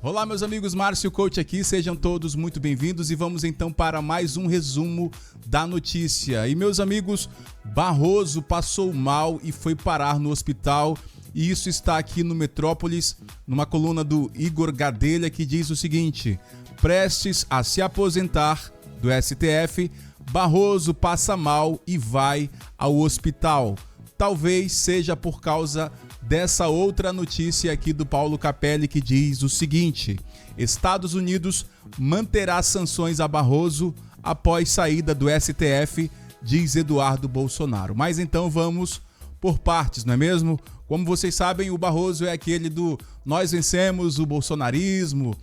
Olá, meus amigos, Márcio Coach aqui, sejam todos muito bem-vindos e vamos então para mais um resumo da notícia. E meus amigos, Barroso passou mal e foi parar no hospital e isso está aqui no Metrópolis, numa coluna do Igor Gadelha que diz o seguinte: prestes a se aposentar do STF, Barroso passa mal e vai ao hospital. Talvez seja por causa dessa outra notícia aqui do Paulo Capelli que diz o seguinte: Estados Unidos manterá sanções a Barroso após saída do STF, diz Eduardo Bolsonaro. Mas então vamos por partes, não é mesmo? Como vocês sabem, o Barroso é aquele do nós vencemos o bolsonarismo,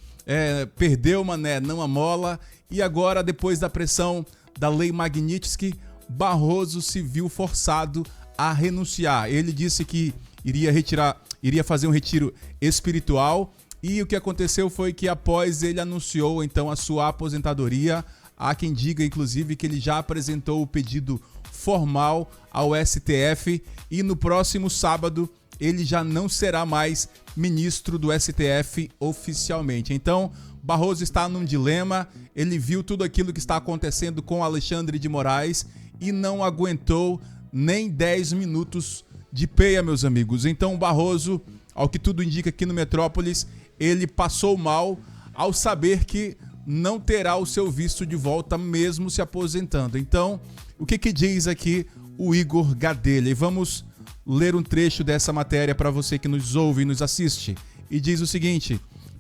perdeu Mané, não a mola, e agora, depois da pressão da Lei Magnitsky, Barroso se viu forçado a renunciar. Ele disse que iria fazer um retiro espiritual e o que aconteceu foi que após ele anunciou então a sua aposentadoria, há quem diga inclusive que ele já apresentou o pedido formal ao STF e no próximo sábado ele já não será mais ministro do STF oficialmente. Então, Barroso está num dilema, ele viu tudo aquilo que está acontecendo com Alexandre de Moraes e não aguentou nem 10 minutos de peia, meus amigos. Então o Barroso, ao que tudo indica aqui no Metrópolis, ele passou mal ao saber que não terá o seu visto de volta mesmo se aposentando. Então, o que diz aqui o Igor Gadelha? E vamos ler um trecho dessa matéria para você que nos ouve e nos assiste. E diz o seguinte: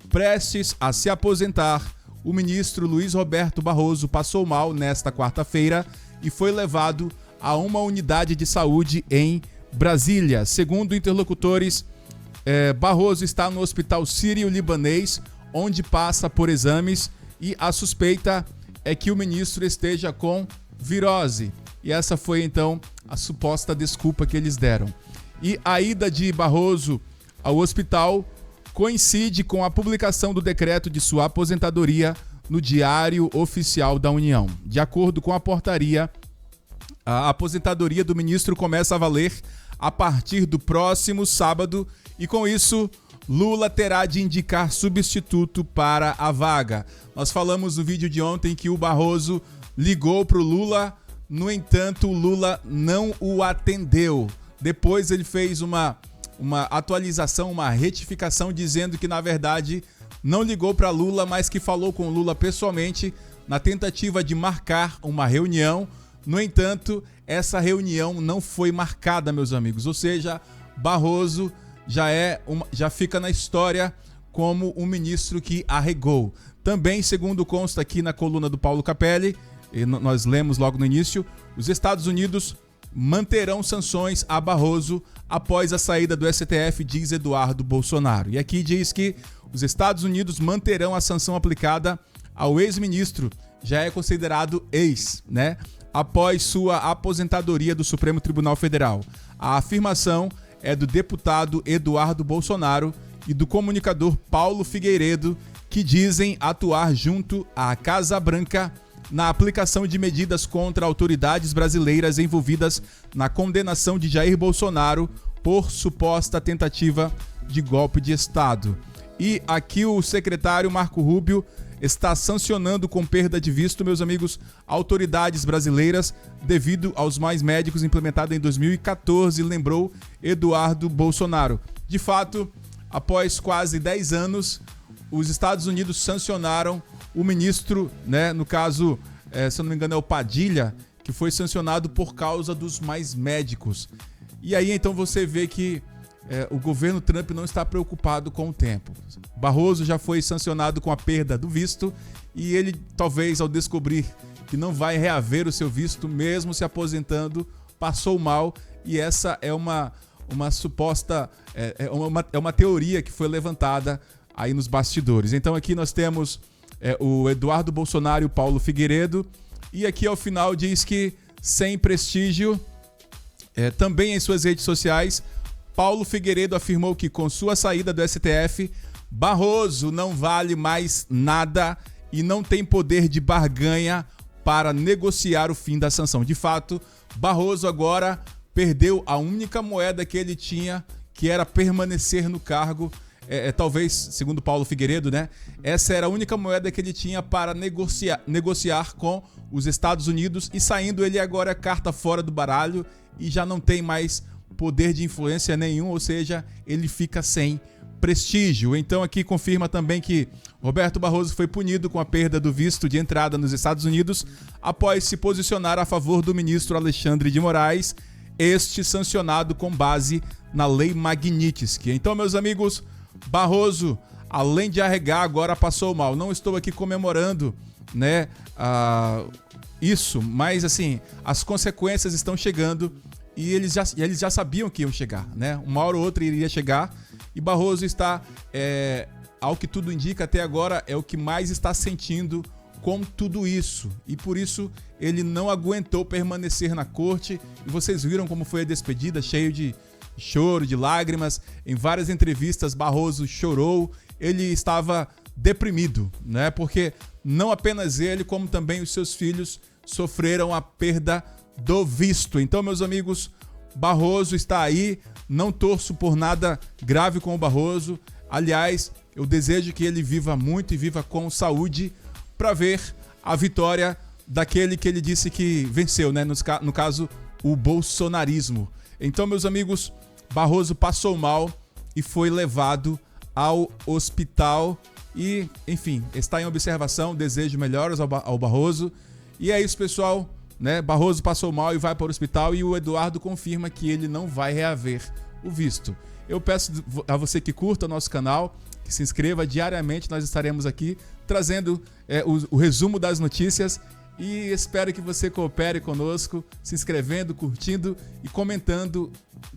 prestes a se aposentar, o ministro Luiz Roberto Barroso passou mal nesta quarta-feira e foi levado a uma unidade de saúde em Brasília. Segundo interlocutores, Barroso está no hospital sírio-libanês, onde passa por exames e a suspeita é que o ministro esteja com virose. E essa foi então a suposta desculpa que eles deram. E a ida de Barroso ao hospital coincide com a publicação do decreto de sua aposentadoria no Diário Oficial da União. De acordo com a portaria, a aposentadoria do ministro começa a valer a partir do próximo sábado e, com isso, Lula terá de indicar substituto para a vaga. Nós falamos no vídeo de ontem que o Barroso ligou para o Lula, no entanto, o Lula não o atendeu. Depois ele fez uma atualização, uma retificação, dizendo que, na verdade, não ligou para Lula, mas que falou com Lula pessoalmente na tentativa de marcar uma reunião. No entanto, essa reunião não foi marcada, meus amigos. Ou seja, Barroso já fica na história como um ministro que arregou. Também, segundo consta aqui na coluna do Paulo Capelli, e nós lemos logo no início, os Estados Unidos manterão sanções a Barroso após a saída do STF, diz Eduardo Bolsonaro. E aqui diz que os Estados Unidos manterão a sanção aplicada ao ex-ministro, já é considerado ex, né? Após sua aposentadoria do Supremo Tribunal Federal. A afirmação é do deputado Eduardo Bolsonaro e do comunicador Paulo Figueiredo, que dizem atuar junto à Casa Branca na aplicação de medidas contra autoridades brasileiras envolvidas na condenação de Jair Bolsonaro por suposta tentativa de golpe de Estado. E aqui o secretário Marco Rubio está sancionando com perda de visto, meus amigos, autoridades brasileiras devido aos mais médicos implementado em 2014, lembrou Eduardo Bolsonaro. De fato, após quase 10 anos, os Estados Unidos sancionaram o ministro, né, no caso, se eu não me engano é o Padilha, que foi sancionado por causa dos mais médicos. E aí então você vê que o governo Trump não está preocupado com o tempo. Barroso já foi sancionado com a perda do visto e ele, talvez, ao descobrir que não vai reaver o seu visto, mesmo se aposentando, passou mal. E essa é uma suposta, é uma teoria que foi levantada aí nos bastidores. Então aqui nós temos o Eduardo Bolsonaro e o Paulo Figueiredo. E aqui ao final diz que sem prestígio, também em suas redes sociais, Paulo Figueiredo afirmou que com sua saída do STF, Barroso não vale mais nada e não tem poder de barganha para negociar o fim da sanção. De fato, Barroso agora perdeu a única moeda que ele tinha, que era permanecer no cargo. talvez, segundo Paulo Figueiredo, né, essa era a única moeda que ele tinha para negociar com os Estados Unidos, e saindo ele agora é carta fora do baralho e já não tem mais poder de influência nenhum, ou seja, ele fica sem prestígio. Então aqui confirma também que Roberto Barroso foi punido com a perda do visto de entrada nos Estados Unidos após se posicionar a favor do ministro Alexandre de Moraes, este sancionado com base na Lei Magnitsky. Então, meus amigos, Barroso, além de arregar, agora passou mal. Não estou aqui comemorando, né, isso, mas assim, as consequências estão chegando e eles já sabiam que iam chegar, né? Uma hora ou outra iria chegar, e Barroso está, ao que tudo indica até agora, é o que mais está sentindo com tudo isso, e por isso ele não aguentou permanecer na corte. E vocês viram como foi a despedida, cheio de choro, de lágrimas. Em várias entrevistas Barroso chorou, ele estava deprimido, né? Porque não apenas ele, como também os seus filhos sofreram a perda do visto. Então, meus amigos, Barroso está aí, não torço por nada grave com o Barroso. Aliás, eu desejo que ele viva muito e viva com saúde para ver a vitória daquele que ele disse que venceu, né? No caso, o bolsonarismo. Então, meus amigos, Barroso passou mal e foi levado ao hospital e, enfim, está em observação. Desejo melhoras ao Barroso. E é isso, pessoal, né? Barroso passou mal e vai para o hospital, e o Eduardo confirma que ele não vai reaver o visto. Eu peço a você que curta o nosso canal, que se inscreva diariamente. Nós estaremos aqui trazendo o resumo das notícias, e espero que você coopere conosco, se inscrevendo, curtindo e comentando,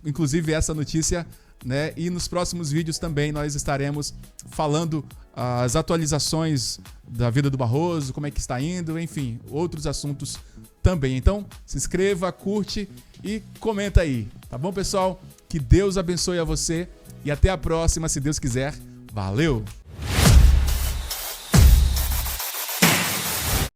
inclusive, essa notícia, né? E nos próximos vídeos também nós estaremos falando as atualizações da vida do Barroso, como é que está indo, enfim, outros assuntos também. Então, se inscreva, curte e comenta aí, tá bom, pessoal? Que Deus abençoe a você e até a próxima, se Deus quiser. Valeu!